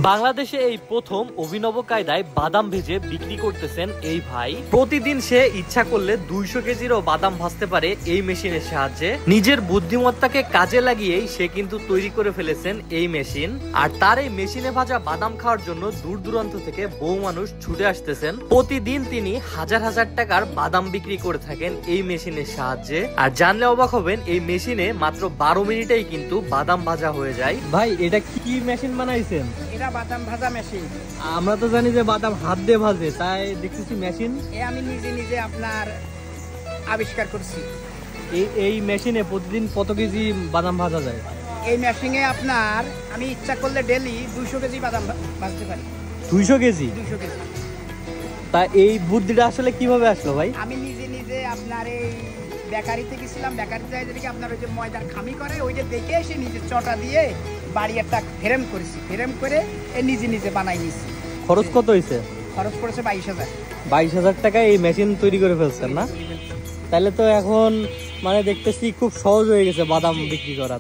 বাংলাদেশে এই প্রথম অভিনব কায়দায় বাদাম ভেজে বিক্রি করতেছেন এই ভাই। প্রতিদিন সে ইচ্ছা করলে 200 কেজিরও বাদাম ভাজতে পারে এই মেশিনের সাহায্যে। নিজের বুদ্ধিমত্তাকে কাজে লাগিয়েই সে কিন্তু তৈরি করে ফেলেছেন এই মেশিন। আর তার এই মেশিনে ভাজা বাদাম খাওয়ার জন্য দূর দূরান্ত থেকে বহু মানুষ ছুটে আসতেছেন। প্রতিদিন তিনি হাজার হাজার টাকার বাদাম বিক্রি করে থাকেন এই মেশিনের সাহায্যে। আর জানলে অবাক হবেন, এই মেশিনে মাত্র 12 মিনিটেই কিন্তু বাদাম ভাজা হয়ে যায়। ভাই, এটা কি মেশিন বানাইছেন? বাদাম ভাজা মেশিন। আমরা তো জানি যে বাদাম হাত দিয়ে ভাজে, তাই দেখতেছি মেশিন। আমি নিজে আপনার আবিষ্কার করছি। এই মেশিনে প্রতিদিন কত কেজি বাদাম ভাজা যায়? এই মেশিনে আপনার আমি ইচ্ছা করলে ডেইলি 200 কেজি বাদাম ভাজতে পারি। 200 কেজি? 200 কেজি। তা এই বুদ্ধিটা আসলে কিভাবে আসলো ভাই? আমি নিজে আপনার এই বেকারিতে গেছিলাম। বেকারিতে যেদিকে আপনার ওই যে ময়দার খামি করে, ওইটা দেখে এসে নিজে চটা দিয়ে বাড়ি একটা ফ্রেম করেছি। ফ্রেম করে নিজে বানাই নিয়েছি। খরচ কত হয়েছে? খরচ পড়েছে 22,000। 22,000 টাকায় এই মেশিন তৈরি করে ফেলছেন না? তাহলে তো এখন মানে দেখতেছি খুব সহজ হয়ে গেছে বাদাম বিক্রি করা।